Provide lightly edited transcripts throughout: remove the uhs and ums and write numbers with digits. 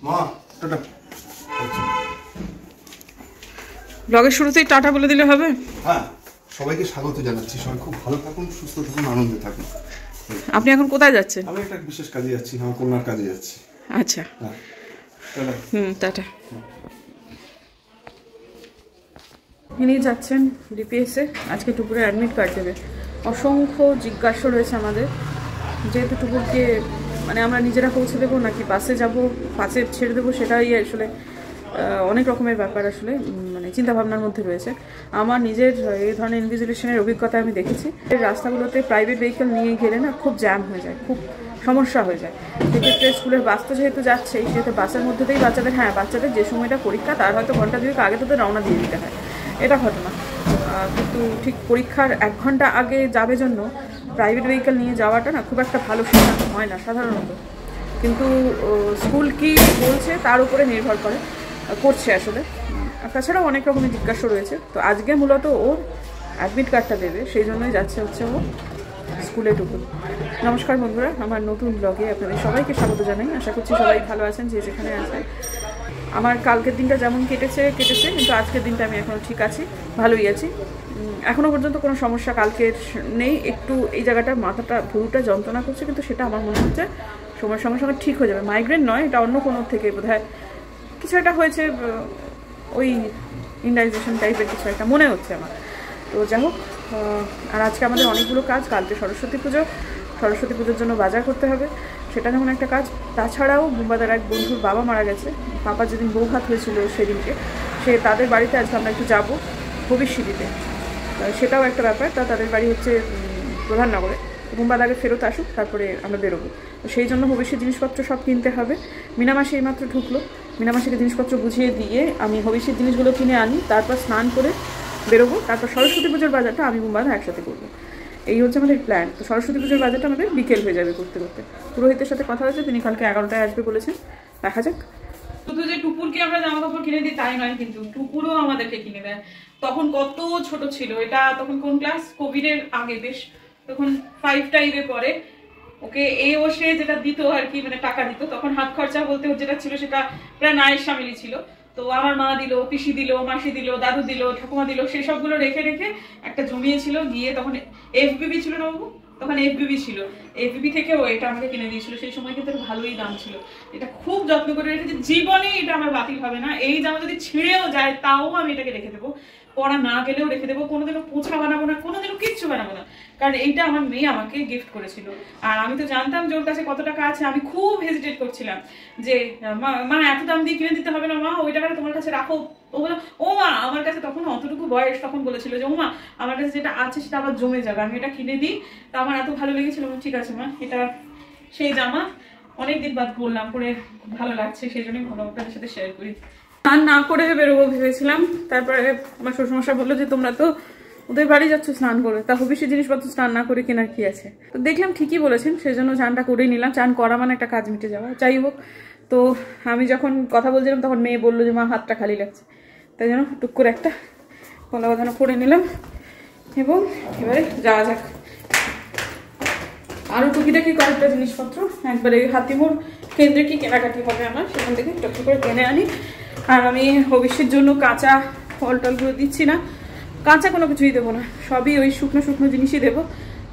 মা টাটা। ব্লগের শুরুতেই টাটা বলে দিলে হবে? হ্যাঁ, সবাইকে স্বাগত জানাচ্ছি। সবাই খুব ভালো থাকুন, সুস্থ থাকুন, আনন্দে থাকুন। আপনি এখন কোথায় যাচ্ছেন? আমি একটা বিশেষ কাজে যাচ্ছি, আমার কন্যার কাজে যাচ্ছি। আচ্ছা, হ্যাঁ টাটা। টাটা। ইনি যাচ্ছেন ডিপিএসে, আজকে টুকুরে অ্যাডমিট কার্ড দেবে। অসংখ্য জিজ্ঞাসা রয়েছে আমাদের, যেহেতু টুকুরকে মানে আমরা নিজেরা পৌঁছে দেবো নাকি বাসে যাব, বাসে ছেড়ে দেবো, সেটাই আসলে অনেক রকমের ব্যাপার আসলে মানে চিন্তাভাবনার মধ্যে রয়েছে। আমার নিজের এই ধরনের ইনভিজিলেশনের অভিজ্ঞতা আমি দেখেছি। রাস্তাগুলোতে প্রাইভেট ভেহিকেল নিয়ে গেলে না খুব জ্যাম হয়ে যায়, খুব সমস্যা হয়ে যায়। সেক্ষেত্রে স্কুলের বাস তো যেহেতু যাচ্ছেই, সেহেতু বাসের মধ্যেই বাচ্চাদের যে সময়টা পরীক্ষা তার হয়তো ঘন্টা দুয়েক আগে তো রওনা দিয়ে দিতে হয়, এটা ঘটনা। কিন্তু ঠিক পরীক্ষার 1 ঘন্টা আগে যাবে জন্য প্রাইভেট ভেহিকেল নিয়ে যাওয়াটা না খুব একটা ভালো সিদ্ধান্ত হয় না সাধারণত। কিন্তু স্কুল কি বলছে তার উপরে নির্ভর করছে আসলে। তাছাড়াও অনেক রকমের জিজ্ঞাসা রয়েছে। তো আজকে মূলত ওর অ্যাডমিট কার্ডটা দেবে, সেই জন্যই যাচ্ছে ও স্কুলে টুকুন। নমস্কার বন্ধুরা, আমার নতুন ব্লগে আপনাদের সবাইকে স্বাগত জানাই। আশা করছি সবাই ভালো আছেন যে যেখানে আছেন। আমার কালকের দিনটা যেমন কেটেছে, কিন্তু আজকের দিনটা আমি এখনও ঠিক আছি, ভালোই আছি। এখনও পর্যন্ত কোনো সমস্যা কালকের নেই। একটু এই জায়গাটা মাথাটা ভুরুটা যন্ত্রণা করছে, কিন্তু সেটা আমার মনে হচ্ছে সময়ের সঙ্গে সঙ্গে ঠিক হয়ে যাবে। মাইগ্রেন নয়, এটা অন্য কোনো থেকে বোধহয় কিছু একটা হয়েছে, ওই ইনডাইজেশন টাইপের কিছু একটা মনে হচ্ছে আমার। তো যাই হোক, আর আজকে আমাদের অনেকগুলো কাজ। কালকে সরস্বতী পুজোর জন্য বাজার করতে হবে, সেটা যেমন একটা কাজ। তাছাড়াও মুম্বাদার এক বন্ধুর বাবা মারা গেছে, পাপা যেদিন বৌভাত হয়েছিল সেদিনকে, তাদের বাড়িতে আজকে আমরা একটু যাবো ভবিষ্যতে, সেটাও একটা ব্যাপার। তাদের বাড়ি হচ্ছে প্রধাননগরে। মুম্বাদ আগে ফেরত আসুক, তারপরে আমরা বেরোবো। তো সেই জন্য ভবিষ্যৎ জিনিসপত্র সব কিনতে হবে। মিনামাসি এইমাত্র ঢুকলো, মিনামাসিকে জিনিসপত্র বুঝিয়ে দিয়ে আমি ভবিষ্যৎ জিনিসগুলো কিনে আনি, তারপর স্নান করে বেরোবো। তারপর সরস্বতী পুজোর বাজারটা আমি মুম্বাদা একসাথে করবো, এই হচ্ছে আমাদের প্ল্যান। তো সরস্বতী পুজোর বাজারটা আমাদের বিকেল হয়ে যাবে করতে। পুরোহিতের সাথে কথা হয়েছে, তিনি কালকে 11টায় আসবে বলেছেন, দেখা যাক। শুধু যে টুকুরকে আমরা জামা কাপড় কিনে দিই তাই নয়, কিন্তু টুকুরও আমাদেরকে কিনে দেয়। তখন কত ছোট ছিল এটা, তখন কোন ক্লাস, কোভিডের আগে বেশ, তখন 5 টাইপে পরে। ওকে ও সে যেটা দিত আর কি, মানে টাকা দিত, তখন হাত খরচা বলতে ওর যেটা ছিল সেটা প্রায় নায়ের সামিলই ছিল। তো আমার মা দিল, পিসি দিল, মাসি দিল, দাদু দিল, ঠাকুমা দিল, সেই সবগুলো রেখে একটা জমিয়েছিল। গিয়ে তখন এফবিবি ছিল না বাবু, তখন এফবিবি ছিল, এফবিবি থেকে ও এটা আমাকে কিনে দিয়েছিল। সেই সময় কিন্তু ভালোই দাম ছিল। এটা খুব যত্ন করে রেখেছি, জীবনে এটা আমার বাতিল হবে না। এই জামা যদি ছিঁড়েও যায় তাও আমি এটাকে রেখে দেবো, পরা না গেলেও রেখে দেবো, কোনোদিনও পোছা বানাবো না, কোনোদিনও কিচ্ছু বানাবো না, কারণ এইটা আমার মেয়ে আমাকে গিফট করেছিল। আর আমি তো জানতাম যে ওর কাছে কত টাকা আছে। আমি খুব হেজিটেট করছিলাম যে মা এত দাম দিয়ে কিনে দিতে হবে না মা, ওই টাকাটা তোমার কাছে রাখো। ও বলো ও মা, আমার কাছে তখন অতটুকু বয়স, তখন বলেছিল যে ও মা আমার কাছে যেটা আছে সেটা আবার জমে যাবে, আমি এটা কিনে দিই। তা আমার এত ভালো লেগেছিল। ঠিক আছে মা, এটা সেই জামা, অনেকদিন বাদ করলাম, পরে ভালো লাগছে, সেই জন্যই ভালো আপনাদের সাথে শেয়ার করি। স্নান না করে বেরোবো ভেবেছিলাম, তারপরে আমার শ্বশুরমশাই বললো যে তোমরা তো ওদের বাড়ি যাচ্ছ স্নান করে, তা ভবিষ্যৎ জিনিসপত্র স্নান না করে কেনার কি আছে। তো দেখলাম ঠিকই বলেছেন, সেই জন্য চানটা করেই নিলাম। চান করা মানে একটা কাজ মিটে যাওয়া। যাই হোক, তো আমি যখন কথা বলছিলাম তখন মেয়ে বললো যে মা হাতটা খালি লাগছে, তাই জন্য টুক করে একটা কলা বাঁধানো করে নিলাম এবং এবারে যাওয়া যাক। আরও টুকিটাকি কয়েকটা জিনিসপত্র একবারে হাতিমোড় কেন্দ্রে কি কেনাকাটি হবে আমার, সেখান থেকে একটু করে কিনে আনি। আর আমি ভবিষ্যতের জন্য কাঁচা ফল টলগুলো দিচ্ছি না, কাঁচা কোনো কিছুই দেবো না, সবই ওই শুকনো শুকনো জিনিসই দেবো।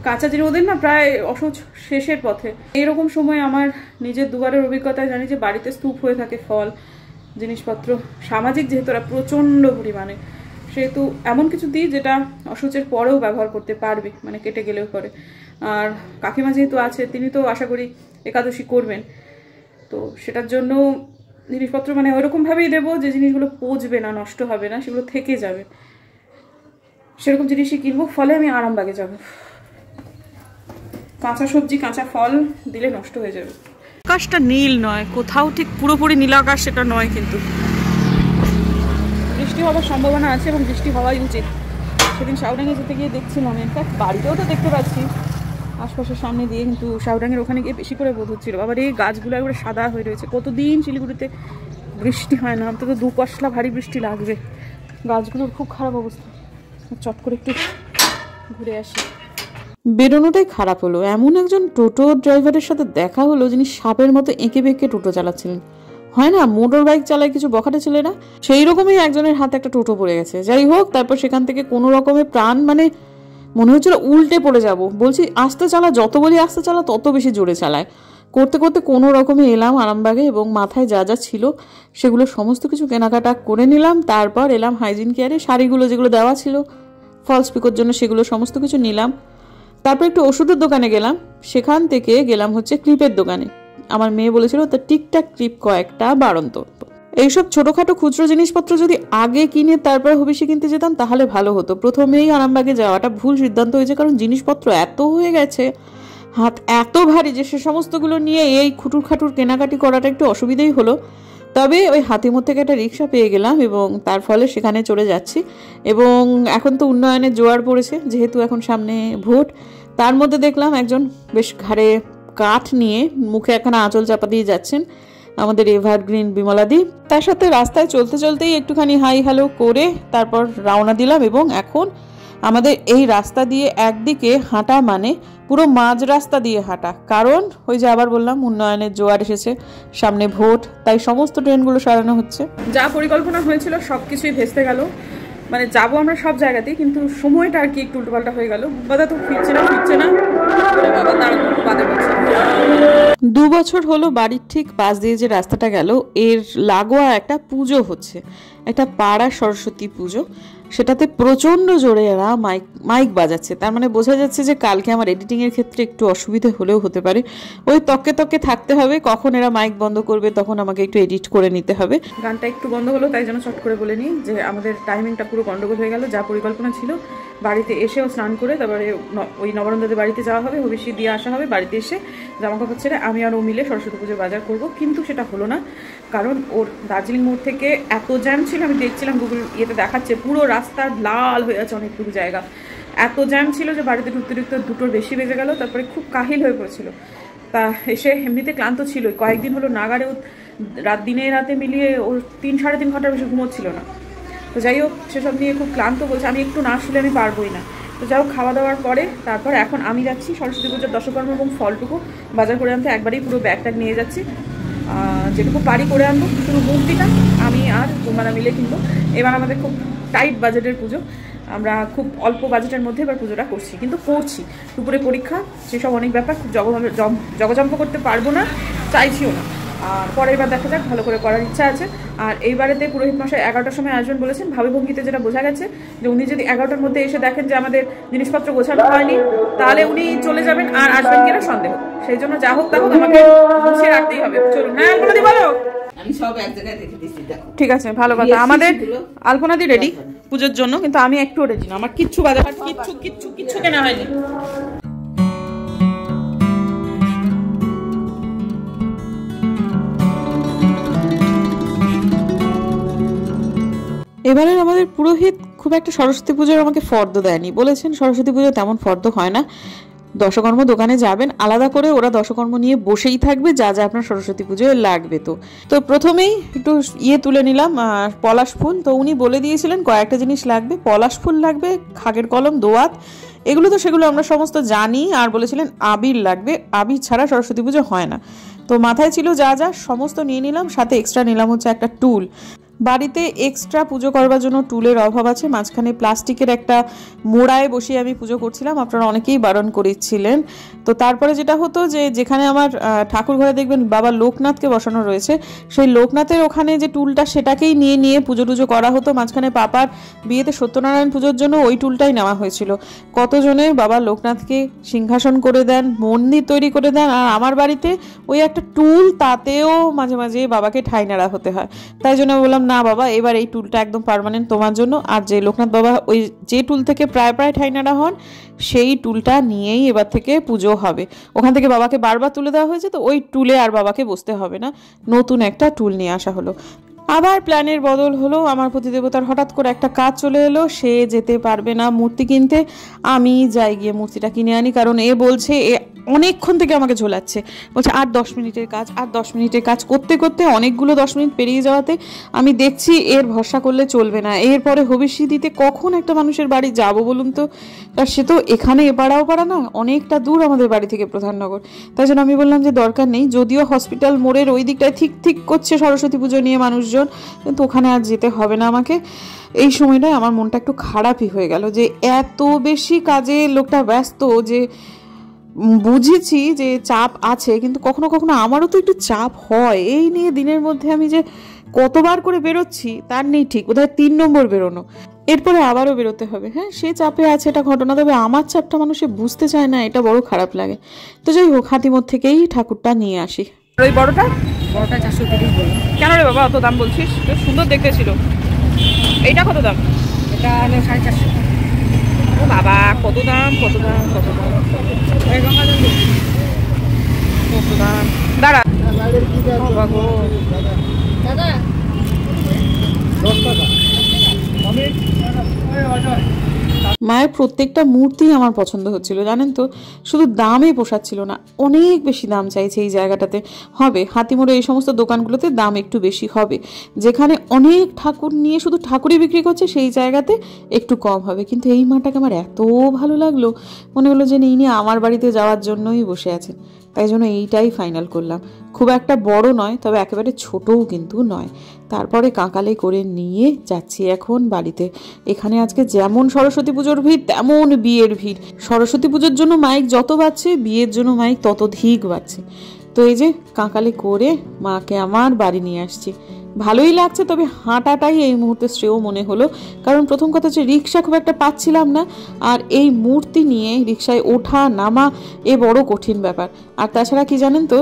কাঁচা জিনিস ওদের না প্রায় অসহ্য শেষের পথে। এইরকম সময় আমার নিজের দুবারের অভিজ্ঞতায় জানি যে বাড়িতে স্তূপ হয়ে থাকে ফল জিনিসপত্র। সামাজিক যেহেতু ওরা প্রচণ্ড পরিমাণে, সেহেতু এমন কিছু দিই যেটা অসহ্যের পরেও ব্যবহার করতে পারবে, মানে কেটে গেলেও করে। আর কাকিমা যেহেতু আছে, তিনি তো আশা করি একাদশী করবেন, তো সেটার জন্য জিনিসপত্র মানে ওইরকমভাবেই দেবো যে জিনিসগুলো পচবে না, নষ্ট হবে না, সেগুলো থেকে যাবে, সেরকম জিনিসই কিনবো। ফলে আমি আরামবাগে যাব। কাঁচা সবজি কাঁচা ফল দিলে নষ্ট হয়ে যাবে। আকাশটা নীল নয়, কোথাও ঠিক পুরোপুরি নীল আকাশ সেটা নয়, কিন্তু বৃষ্টি হওয়ার সম্ভাবনা আছে এবং বৃষ্টি হওয়াই উচিত। সেদিন শাওডাঙ্গে যেতে গিয়ে দেখছিলাম, ইনফ্যাক্ট বাড়িতেও তো দেখতে পাচ্ছি আশপাশের সামনে দিয়ে, কিন্তু শাওডাঙ্গের ওখানে গিয়ে বেশি করে বোধ হচ্ছিল। আবার এই গাছগুলো একবারে সাদা হয়ে রয়েছে। কতদিন শিলিগুড়িতে বৃষ্টি হয় না, অন্তত 2 পশলা ভারী বৃষ্টি লাগবে। গাছগুলোর খুব খারাপ অবস্থা। চট করে একটু ঘুরে আসি। বেরোনোটাই খারাপ হলো, এমন একজন টোটো ড্রাইভারের সাথে দেখা হলো যিনি সাপের মতো এঁকে বেঁকে টোটো চালাচ্ছিলেন। হয় না মোটর বাইক চালায় কিছু বখাটে ছেলেরা, সেই রকমই একজনের হাতে একটা টোটো পড়ে গেছে। যাই হোক, তারপর সেখান থেকে কোনো রকমে প্রাণ মানে মনে হচ্ছিল উল্টে পড়ে যাব। বলছি আস্তে চালা, যত বলি আস্তে চালা তত বেশি জোরে চালায়। করতে করতে কোনো রকমে এলাম আরামবাগে এবং মাথায় যা যা ছিল সেগুলো সমস্ত কিছু কেনাকাটা করে নিলাম। তারপর এলাম হাইজিন কেয়ারে, শাড়িগুলো যেগুলো দেওয়া ছিল ফলস পিকোর জন্য সেগুলো সমস্ত কিছু নিলাম। তারপর একটু ওষুধের দোকানে গেলাম, সেখান থেকে গেলাম হচ্ছে ক্লিপের দোকানে। আমার মেয়ে বলেছিল তো টিকটাক ক্লিপ কয়েকটা বাড়ন্ত। এইসব ছোটোখাটো খুচরো জিনিসপত্র যদি আগে কিনে তারপর হবিষে কিনতে যেতাম তাহলে ভালো হতো। প্রথমেই আরামবাগে যাওয়াটা ভুল সিদ্ধান্ত হয়েছে, কারণ জিনিসপত্র এত হয়ে গেছে, হাত এত ভারী যে সে সমস্তগুলো নিয়ে এই খুটুর খাটুর কেনাকাটি করাটা একটু অসুবিধাই হলো। তবে ওই হাতিমোড় থেকে একটা রিক্সা পেয়ে গেলাম এবং তার ফলে সেখানে চলে যাচ্ছি। এবং এখন তো উন্নয়নের জোয়ার পড়েছে, যেহেতু এখন সামনে ভোট। তার মধ্যে দেখলাম একজন বেশ ঘাড়ে কাঠ নিয়ে মুখে একখানা আঁচল চাপা দিয়ে যাচ্ছেন আমাদের এভারগ্রিন বিমলাদি। তার সাথে রাস্তায় চলতে চলতেই একটুখানি হাই হ্যালো করে তারপর রওনা দিলাম। এবং এখন আমাদের এই রাস্তা দিয়ে একদিকে হাঁটা মানে পুরো মাঝ রাস্তা দিয়ে হাঁটা, কারণ ওই যে আবার বললাম উন্নয়নের জোয়ার এসেছে, সামনে ভোট, তাই সমস্ত ট্রেনগুলো সরানো হচ্ছে। যা পরিকল্পনা হয়েছিল সব কিছুই ভেস্তে গেল। মানে যাবো আমরা সব জায়গাতেই, কিন্তু সময়টা আর কি একটু উল্টোপাল্টা হয়ে গেল। বাবা তো ফিরছে না বাবা দাঁড়ানো বাদে বলছে। 2 বছর হলো বাড়ির ঠিক পাশ দিয়ে যে রাস্তাটা গেল এর লাগোয়া একটা পুজো হচ্ছে, একটা পাড়া সরস্বতী পুজো। সেটাতে প্রচণ্ড জোরে এরা মাইক বাজাচ্ছে। তার মানে বোঝা যাচ্ছে যে কালকে আমার এডিটিংয়ের ক্ষেত্রে একটু অসুবিধে হলেও হতে পারে। ওই তককে থাকতে হবে, কখন এরা মাইক বন্ধ করবে তখন আমাকে একটু এডিট করে নিতে হবে। গানটা একটু বন্ধ হলো, তাই জন্য চট করে বলে নিই যে আমাদের টাইমিংটা পুরো গন্ডগোল হয়ে গেল। যা পরিকল্পনা ছিল বাড়িতে এসেও স্নান করে তারপরে ওই নবরন্দাদের বাড়িতে যাওয়া হবে, হবিষি দিয়ে আসা হবে। বাড়িতে এসে জামাকাপড় ছেড়ে আমি আর ও মিলে সরস্বতী পুজোর বাজার করব, কিন্তু সেটা হলো না। কারণ ওর দার্জিলিং মোড় থেকে এত জ্যাম ছিল, আমি দেখছিলাম গুগল ইয়েতে দেখাচ্ছে পুরো রাস্তা লাল হয়ে আছে অনেকটুকু জায়গা। এত জ্যাম ছিল যে বাড়িতে ঢুকতে 2টোর বেশি বেজে গেল। তারপরে খুব কাহিল হয়ে পড়েছিল। তা এসে এমনিতে ক্লান্ত ছিল, কয়েকদিন হলো নাগারেও দিনে রাতে মিলিয়ে ও 3-3.5 ঘন্টার বেশি ঘুমোচ্ছিল না। তো যাই হোক, সেসব নিয়ে খুব ক্লান্ত বলছে, আমি একটু না শুলে আমি পারবোই না। তো যাই হোক, খাওয়া দাওয়ার পরে তারপর এখন আমি যাচ্ছি সরস্বতী পুজোর দশকর্ম এবং ফলটুকু বাজার করে আনতে। একবারেই পুরো ব্যাগটা নিয়ে যাচ্ছি, যেটুকু পারি করে আনবো। শুধু মূর্তিটা আমি আর তোমরা মিলে কিনবো। এবার আমাদের খুব টাইট বাজেটের পুজো, আমরা খুব অল্প বাজেটের মধ্যে এবার পুজোটা করছি, কিন্তু করছি। দুপুরে পরীক্ষা, সেসব অনেক ব্যাপার, খুব জগজম্প করতে পারবো না, চাইছিও না। আর পরের বার দেখা যাক, ভালো করে করার ইচ্ছা আছে। আর এইবারেতে পুরোহিত মশাই 11টার সময় আসবেন বলেছেন। ভাবিভঙ্গিতে যেটা বোঝা গেছে যে উনি যদি 11টার মধ্যে এসে দেখেন যে আমাদের জিনিসপত্র গোছানো হয়নি, তাহলে উনি চলে যাবেন, আর আসবেন কিনা সন্দেহ। সেই জন্য যা হোক তা হোক আমাকে গুছিয়ে রাখতেই হবে। চলুন। হ্যাঁ আলপনাদি বলো। আমি সব এক জায়গায় রেখে দিচ্ছি, দেখো। ঠিক আছে, ভালো কথা। আমাদের আলপনাদি রেডি পুজোর জন্য, কিন্তু আমি একটু রেডি না। আমার কিচ্ছু বাজার কিচ্ছু কেনা হয়নি। এবারে আমাদের পুরোহিত খুব একটা সরস্বতী পুজোর আমাকে ফর্দ দেয়নি, বলেছেন সরস্বতী পুজো তেমন ফর্দ হয় না, দশকর্ম দোকানে যাবেন, আলাদা করে ওরা দশকর্ম নিয়ে বসেই থাকবে যা যা আপনার সরস্বতী পুজোয় লাগবে। তো প্রথমেই একটু তুলে নিলাম পলাশ ফুল। তো উনি বলে দিয়েছিলেন কয়েকটা জিনিস লাগবে, পলাশ ফুল লাগবে, খাগের কলম, দোয়াত, এগুলো তো সেগুলো আমরা সমস্ত জানি। আর বলেছিলেন আবির লাগবে, আবির ছাড়া সরস্বতী পুজো হয় না। তো মাথায় ছিল যা যা সমস্ত নিয়ে নিলাম, সাথে এক্সট্রা নিলাম হচ্ছে একটা টুল। বাড়িতে এক্সট্রা পুজো করবার জন্য টুলের অভাব আছে। মাঝখানে প্লাস্টিকের একটা মোড়ায় বসিয়ে আমি পুজো করছিলাম, আপনারা অনেকেই বারণ করেছিলেন। তো তারপরে যেটা হতো যে যেখানে আমার ঠাকুর ঘরে দেখবেন বাবা লোকনাথকে বসানো রয়েছে, সেই লোকনাথের ওখানে যে টুলটা সেটাকেই নিয়ে পুজো টুজো করা হতো। মাঝখানে পাপার বিয়েতে সত্যনারায়ণ পুজোর জন্য ওই টুলটাই নেওয়া হয়েছিল। কতজনে বাবা লোকনাথকে সিংহাসন করে দেন, মন্দির তৈরি করে দেন, আর আমার বাড়িতে ওই একটা টুল, তাতেও মাঝে মাঝে বাবাকে ঠাই নাড়া হতে হয়। তাই জন্য বললাম না বাবা, এবার এই টুলটা একদম পার্মানেন্ট তোমার জন্য। আর যে লোকনাথ বাবা ওই যে টুল থেকে প্রায় ঠাই নাড়া হন, সেই টুলটা নিয়েই এবার থেকে পুজো হবে। ওখান থেকে বাবাকে বারবার তুলে দেওয়া হয়েছে, তো ওই টুলে আর বাবাকে বসতে হবে না, নতুন একটা টুল নিয়ে আসা হলো। আবার প্ল্যানের বদল হলো। আমার প্রতিদেবতার হঠাৎ করে একটা কাজ চলে এলো, সে যেতে পারবে না মূর্তি কিনতে, আমি যাই গিয়ে মূর্তিটা কিনে আনি। কারণ এ বলছে অনেকক্ষণ থেকে আমাকে ঝোলাচ্ছে, বলছে আর 10 মিনিটের কাজ, আর 10 মিনিটের কাজ করতে করতে অনেকগুলো 10 মিনিট পেরিয়ে যাওয়াতে আমি দেখছি এর ভরসা করলে চলবে না। এরপরে হবিষ্যিদিতে কখন একটা মানুষের বাড়ি যাব বলুন তো? আর সে তো এখানে এপাড়াও পাড়া না, অনেকটা দূর আমাদের বাড়ি থেকে প্রধাননগর। তাই জন্য আমি বললাম যে দরকার নেই, যদিও হসপিটাল মোড়ের ওই দিকটায় ঠিক ঠিক করছে সরস্বতী পুজো নিয়ে মানুষজন, কিন্তু ওখানে আর যেতে হবে না আমাকে। এই সময়টায় আমার মনটা একটু খারাপই হয়ে গেল যে এত বেশি কাজে লোকটা ব্যস্ত, যে বুঝেছি যে চাপ আছে, কিন্তু কখনো কখনো আমারও তো একটু চাপ হয়। এই নিয়ে দিনের মধ্যে আমি যে কতবার করে বেরোচ্ছি তার নেই ঠিক, বোধহয় 3 নম্বর বেরোনো, এরপরে আবারও বেরোতে হবে। হ্যাঁ, সে চাপে আছে, এটা ঘটনা, তবে আমার চাপটা মানুষে বুঝতে চায় না, এটা বড় খারাপ লাগে। তো যাই হোক, হাতিমোড় থেকেই ঠাকুরটা নিয়ে আসি। ওই বড়টা 430 বলো। কেন রে বাবা অত দাম বলছিস? বেশ সুন্দর দেখতে ছিল। এইটা কত দাম? এটা হলো 450। ও বাবা, কত দাম কত দাম কত দাম কত দাম। দাঁড়া দাদা মায়ের প্রত্যেকটা মূর্তি আমার পছন্দ হচ্ছিল, জানেন তো, শুধু দামে পোষাচ্ছিল না, অনেক বেশি দাম চাইছে এই জায়গাটাতে। হবে হাতিমোড়ে এই সমস্ত দোকানগুলোতে দাম একটু বেশি হবে, যেখানে অনেক ঠাকুর নিয়ে শুধু ঠাকুরই বিক্রি করছে সেই জায়গাতে একটু কম হবে। কিন্তু এই মাটাকে আমার এত ভালো লাগলো, মনে হলো যে ইনি আমার বাড়িতে যাওয়ার জন্যই বসে আছেন। তাই জন্য এইটাই ফাইনাল করলাম। খুব একটা বড় নয়, তবে একেবারে ছোটও কিন্তু নয়। তারপরে কাঁকালে করে নিয়ে যাচ্ছি এখন বাড়িতে। এখানে আজকে যেমন সরস্বতী পুজোর ভিড় তেমন বিয়ের ভিড়। সরস্বতী পুজোর জন্য মাইক যত বাজছে, বিয়ের জন্য মাইক তত ধিক বাজছে। তো এই যে কাঁকালে করে মাকে আমার বাড়ি নিয়ে আসছি। ভালোই লাগছে, তবে হাঁটাটাই এই মুহূর্তে শ্রেয় মনে হলো। কারণ প্রথম কথা হচ্ছে রিক্সা খুব একটা পাচ্ছিলাম না, আর এই মূর্তি নিয়ে রিক্সায় ওঠা নামা এ বড় কঠিন ব্যাপার। আর তাছাড়া কি জানেন তো,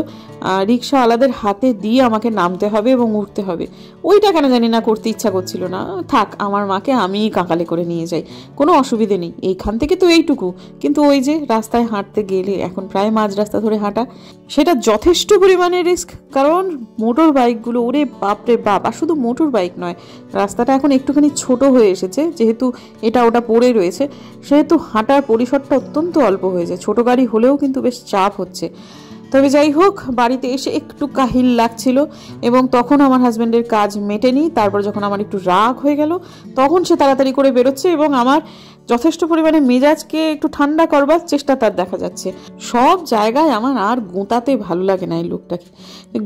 রিক্সাওয়ালাদের হাতে দিয়ে আমাকে নামতে হবে এবং উঠতে হবে। ওইটা কেন জানি না করতে ইচ্ছা করছিল না। থাক, আমার মাকে আমিই কাঁকালে করে নিয়ে যাই, কোনো অসুবিধে নেই। এইখান থেকে তো এইটুকু, কিন্তু ওই যে রাস্তায় হাঁটতে গেলে, এখন প্রায় মাঝ রাস্তা ধরে হাঁটা, সেটা যথেষ্ট পরিমাণে রিস্ক। কারণ মোটর বাইকগুলো, ওরে বাপরে বাপ, আর শুধু মোটর বাইক নয়, রাস্তাটা এখন একটুখানি ছোট হয়ে এসেছে, যেহেতু এটা ওটা পড়ে রয়েছে, সেহেতু হাঁটার পরিসরটা অত্যন্ত অল্প হয়ে যায়। ছোট গাড়ি হলেও কিন্তু বেশ চাপ হচ্ছে। তবে যাই হোক, বাড়িতে এসে একটু কাহিল লাগছিল, এবং তখন আমার হাজব্যান্ডের কাজ মেটেনি। তারপর যখন আমার একটু রাগ হয়ে গেল, তখন সে তাড়াতাড়ি করে বেরোচ্ছে, এবং আমার যথেষ্ট পরিমাণে মেজাজকে একটু ঠান্ডা করবার চেষ্টা তার দেখা যাচ্ছে। সব জায়গায় আমার আর গুঁতাতে ভালো লাগে না এই লোকটাকে,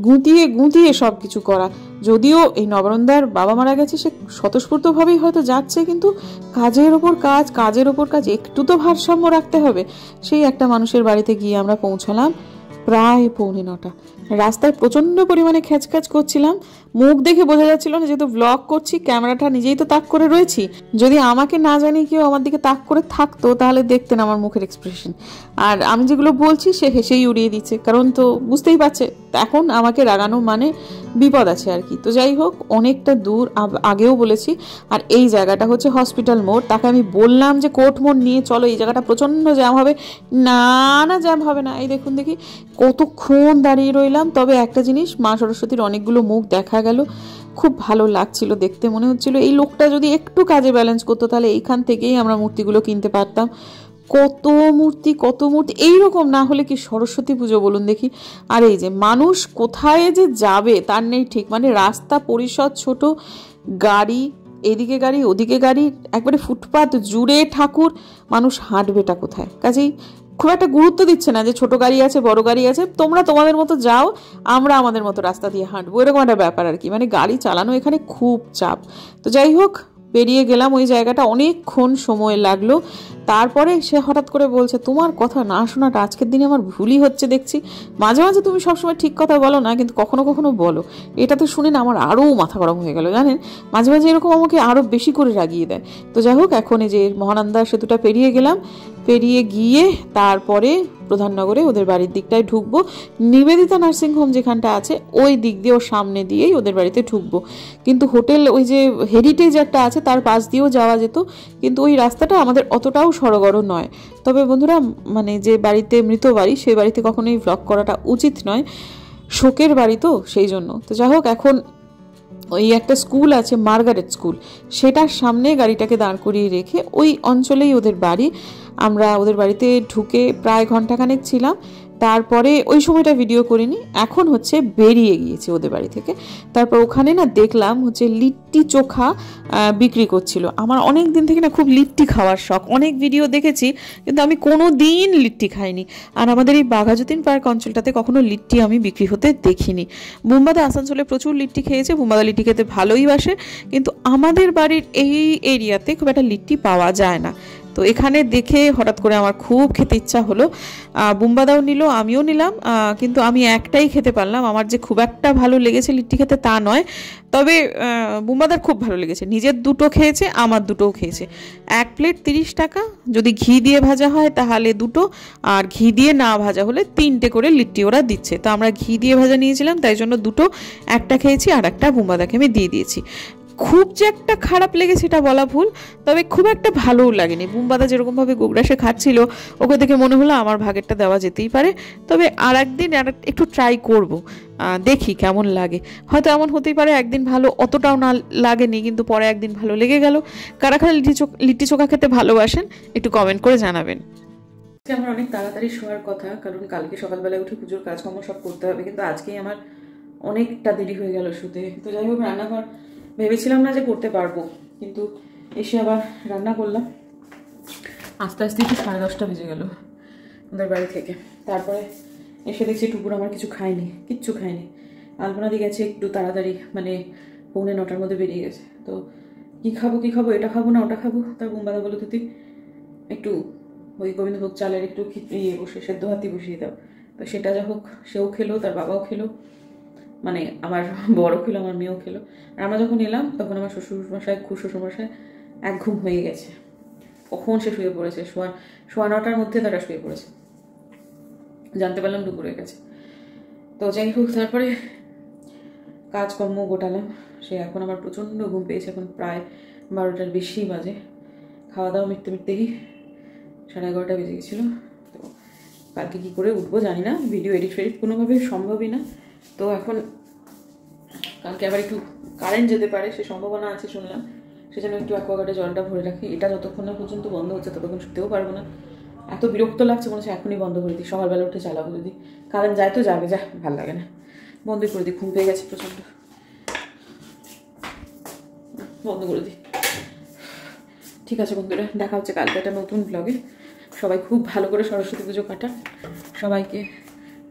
গুঁতিয়ে গুঁতিয়ে সব কিছু করা। যদিও এই নবরন্দার বাবা মারা গেছে, সে স্বতঃস্ফূর্তভাবেই হয়তো যাচ্ছে, কিন্তু কাজের ওপর কাজ, কাজের ওপর কাজ, একটু তো ভারসাম্য রাখতে হবে। সেই একটা মানুষের বাড়িতে গিয়ে আমরা পৌঁছলাম প্রায় 8:45। রাস্তায় প্রচণ্ড পরিমাণে খ্যাচখ্যাচ করছিলাম, মুখ দেখে বোঝা যাচ্ছিল না, যেহেতু ব্লগ করছি, ক্যামেরাটা নিজেই তো তাক করে রয়েছি। যদি আমাকে না জানি কেউ আমার দিকে তাক করে থাকতো, তাহলে দেখতেন আমার মুখের এক্সপ্রেশন। আর আমি যেগুলো বলছি সে হেসেই উড়িয়ে দিচ্ছে, কারণ তো বুঝতেই পারছে এখন আমাকে রাগানো মানে বিপদ আছে আর কি। তো যাই হোক, অনেকটা দূর, আগেও বলেছি। আর এই জায়গাটা হচ্ছে হসপিটাল মোড়। তাকে আমি বললাম যে কোর্ট মোড় নিয়ে চলো, এই জায়গাটা প্রচণ্ড জ্যাম হবে। না না, জ্যাম হবে না। এই দেখুন দেখি কতক্ষণ দাঁড়িয়ে রইলাম। তবে একটা জিনিস, মা সরস্বতীর অনেকগুলো মুখ দেখা গেল, খুব ভালো লাগছিল দেখতে। মনে হচ্ছিল এই লোকটা যদি একটু কাজে ব্যালেন্স করতো, তাহলে এইখান থেকেই আমরা মূর্তিগুলো কিনতে পারতাম। কত মূর্তি কত মূর্তি, এইরকম না হলে কি সরস্বতী পুজো বলুন দেখি। আর এই যে মানুষ কোথায় যে যাবে তার নেই ঠিক, মানে রাস্তা পরিসর ছোট, গাড়ি এদিকে গাড়ি ওদিকে গাড়ি, একবারে ফুটপাত জুড়ে ঠাকুর, মানুষ হাঁটবেটা কোথায়? কাজেই খুব একটা গুরুত্ব দিচ্ছে না যে ছোট গাড়ি আছে বড় গাড়ি আছে, তোমরা তোমাদের মতো যাও, আমরা আমাদের মতো রাস্তা দিয়ে হাঁটবো, এরকম একটা ব্যাপার আর কি। মানে গাড়ি চালানো এখানে খুব চাপ। তো যাই হোক, বেরিয়ে গেলাম ওই জায়গাটা, অনেকক্ষণ সময় লাগলো। তারপরে সে হঠাৎ করে বলছে, তোমার কথা না শোনাটা আজকের দিনে আমার ভুলই হচ্ছে দেখছি। মাঝে মাঝে তুমি সবসময় ঠিক কথা বলো না, কিন্তু কখনো কখনো বলো। এটা তো শুনে না আমার আরও মাথা গরম হয়ে গেল, জানেন। মাঝে মাঝে এরকম আমাকে আরও বেশি করে রাগিয়ে দেয়। তো যাই হোক, এখন এই যে মহানন্দা সেতুটা পেরিয়ে গেলাম, পেরিয়ে গিয়ে তারপরে প্রধাননগরে ওদের বাড়ির দিকটায় ঢুকবো। নিবেদিতা নার্সিংহোম যেখানটা আছে ওই দিক দিয়ে, ওর সামনে দিয়েই ওদের বাড়িতে ঢুকবো। কিন্তু হোটেল ওই যে হেরিটেজ একটা আছে তার পাশ দিয়েও যাওয়া যেত, কিন্তু ওই রাস্তাটা আমাদের অতটাও সড়গড় নয়। তবে বন্ধুরা, মানে যে বাড়িতে মৃত বাড়ি, সেই বাড়িতে কখনোই ভ্লগ করাটা উচিত নয়, শোকের বাড়ি তো, সেই জন্য। তো যাই হোক, এখন ওই একটা স্কুল আছে, মার্গারেট স্কুল, সেটার সামনে গাড়িটাকে দাঁড় করিয়ে রেখে ওই অঞ্চলেই ওদের বাড়ি। আমরা ওদের বাড়িতে ঢুকে প্রায় ঘন্টাখানেক ছিলাম। তারপরে ওই সময়টা ভিডিও করিনি, এখন হচ্ছে বেরিয়ে গিয়েছি ওদের বাড়ি থেকে। তারপর ওখানে না দেখলাম হচ্ছে লিট্টি চোখা বিক্রি করছিল। আমার অনেক দিন থেকে না খুব লিট্টি খাওয়ার শখ, অনেক ভিডিও দেখেছি কিন্তু আমি কোনো দিন লিট্টি খাইনি। আর আমাদের এই বাঘাযতীন পার্ক অঞ্চলটাতে কখনো লিট্টি আমি বিক্রি হতে দেখিনি। বুম্বাদা আসানসোলে প্রচুর লিট্টি খেয়েছে, বুম্বাদা লিট্টি খেতে ভালোই বাসে, কিন্তু আমাদের বাড়ির এই এরিয়াতে খুব একটা লিট্টি পাওয়া যায় না। তো এখানে দেখে হঠাৎ করে আমার খুব খেতে ইচ্ছা হলো। বুম্বাদাও নিল, আমিও নিলাম, কিন্তু আমি একটাই খেতে পারলাম। আমার যে খুব একটা ভালো লেগেছে লিট্টি খেতে তা নয়, তবে বুম্বাদার খুব ভালো লেগেছে। নিজের দুটো খেয়েছে, আমার দুটোও খেয়েছে। 1 প্লেট 30 টাকা, যদি ঘি দিয়ে ভাজা হয় তাহলে 2টো, আর ঘি দিয়ে না ভাজা হলে 3টে করে লিট্টি ওরা দিচ্ছে। তো আমরা ঘি দিয়ে ভাজা নিয়েছিলাম, তাই জন্য 2টো, একটা খেয়েছি আর একটা বুম্বাদাকে আমি দিয়ে দিয়েছি। খুব যে একটা খারাপ লেগেছে এটা বলা ভুল, তবে খুব একটা ভালোও লাগেনি। বুম্বাদা যেরকমভাবে গোগ্রাসে খাচ্ছিল ওকে দেখে মনে হলো আমার ভাগেরটা দেওয়া যেতেই পারে। তবে আর একদিন একটু ট্রাই করব, দেখি কেমন লাগে। হয়তো এমন হতেই পারে একদিন ভালো অতটাও না লাগেনি, কিন্তু পরে একদিন ভালো লেগে গেল। কারা কারা লিট্টি চোখা খেতে ভালোবাসেন একটু কমেন্ট করে জানাবেন। আমার অনেক তাড়াতাড়ি শোয়ার কথা, কারণ কালকে সকালবেলায় উঠে পুজোর কাজকর্ম সব করতে হবে, কিন্তু আজকেই আমার অনেকটা দেরি হয়ে গেল শুতে। তো যাই হোক, রান্নাঘর ভেবেছিলাম না যে করতে পারবো, কিন্তু এসে আবার রান্না করলাম। আস্তে আস্তে একটু 10:30 বেজে গেল ওদের বাড়ি থেকে। তারপরে এসে দেখছি টুকুর আমার কিচ্ছু খায়নি। আলপনাদি গেছে একটু তাড়াতাড়ি, মানে 8:45 মধ্যে বেরিয়ে গেছে। তো কি খাবো, এটা খাবো না ওটা খাবো। তার বুম্বাদা বলে তুই একটু ওই গোবিন্দভোগ চালের একটু বসে সেদ্ধ হাতি বসিয়ে দাও। তো সেটা যা হোক, সেও খেলো, তার বাবাও খেলো, মানে আমার বড় খেলো, আমার মেয়েও খেলো। আর আমরা যখন এলাম তখন আমার শ্বশুরমশাই এক ঘুম হয়ে গেছে। কখন সে শুয়ে পড়েছে, 9:15 মধ্যে তারা শুয়ে পড়েছে, জানতে পারলাম দুপুরে গেছে। তো যাই হোক, তারপরে কাজকর্ম গোটালাম। সে এখন আমার প্রচণ্ড ঘুম পেয়েছে, এখন প্রায় 12টার বেশি বাজে। খাওয়া দাওয়া মিটতেই 11:30 বেজে গেছিলো। তো কালকে কী করে উঠবো জানি না, ভিডিও এডিট কোনোভাবে সম্ভবই না। তো এখন কালকে আবার একটু কারেন্ট যেতে পারে, সে সম্ভাবনা আছে শুনলাম, সেজন্য একটু অ্যাকোয়াগার্ডে জলটা ভরে রাখি। এটা যতক্ষণ না পর্যন্ত বন্ধ হচ্ছে ততক্ষণ শুতেও পারবো না, এত বিরক্ত লাগছে, মনে হচ্ছে এখনই বন্ধ করে দিই, সকালবেলা উঠে চালাবো। যদি কারেন্ট যায় তো যাবে, ভালো লাগে না, বন্ধই করে দিই। ঘুম পেয়ে গেছে প্রচণ্ড, বন্ধ করে দিই। ঠিক আছে বন্ধুরা, দেখা হচ্ছে কালকে একটা নতুন ব্লগে। সবাই খুব ভালো করে সরস্বতী পুজো কাটান, সবাইকে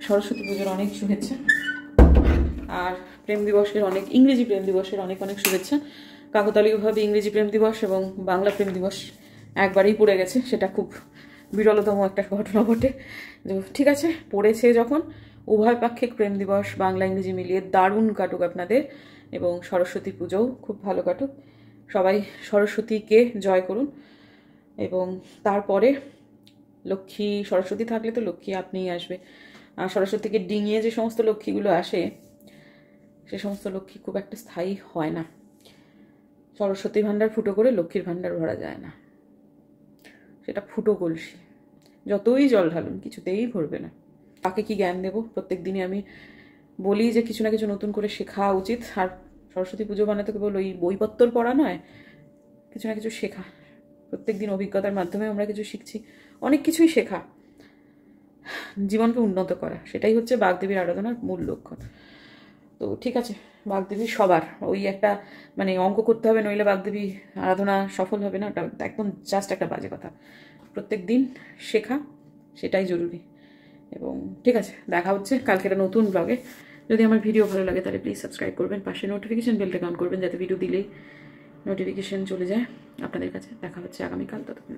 সরস্বতী পুজোর অনেক শুভেচ্ছা, আর ইংরেজি প্রেম দিবসের অনেক শুভেচ্ছা। কাকতালীয়ভাবে ইংরেজি প্রেম দিবস এবং বাংলা প্রেম দিবস একবারেই পড়ে গেছে, সেটা খুব বিরলতম একটা ঘটনা ঘটে। ঠিক আছে, পড়েছে যখন, উভয় পাক্ষিক প্রেম দিবস বাংলা ইংরেজি মিলিয়ে দারুণ কাটুক আপনাদের, এবং সরস্বতী পুজোও খুব ভালো কাটুক। সবাই সরস্বতীকে জয় করুন, এবং তারপরে সরস্বতী থাকলে তো লক্ষ্মী আপনিই আসবে। আর সরস্বতীকে ডিঙিয়ে যে সমস্ত লক্ষ্মীগুলো আসে, সে সমস্ত লক্ষ্মী খুব একটা স্থায়ী হয় না। সরস্বতী ভাণ্ডার ফুটো করে লক্ষ্মীর ভাণ্ডার ভরা যায় না, সেটা ফুটো কলসি, যতই জল ঢালুন কিছুতেই ভরবে না। তাকে কি জ্ঞান দেবো? প্রত্যেক দিনই আমি বলি যে কিছু না কিছু নতুন করে শেখা উচিত। আর সরস্বতী পুজো বানাতে কেবল ওই বইপত্র পড়া নয়, কিছু না কিছু শেখা। প্রত্যেক দিন অভিজ্ঞতার মাধ্যমে আমরা কিছু শিখছি, অনেক কিছুই শেখা, জীবনকে উন্নত করা, সেটাই হচ্ছে বাগদেবীর আরাধনার মূল লক্ষণ। তো ঠিক আছে, বাগদেবী সবার ওই একটা মানে অঙ্ক করতে হবে, নইলে বাগদেবী আরাধনা সফল হবে না, ওটা একদম জাস্ট একটা বাজে কথা। প্রত্যেক দিন শেখা, সেটাই জরুরি। এবং ঠিক আছে, দেখা হচ্ছে কালকে একটা নতুন ব্লগে। যদি আমার ভিডিও ভালো লাগে তাহলে প্লিজ সাবস্ক্রাইব করবেন, পাশে নোটিফিকেশন বেলটা অন করবেন, যাতে ভিডিও দিলেই নোটিফিকেশন চলে যায় আপনাদের কাছে। দেখা হচ্ছে আগামীকাল, ততক্ষণ।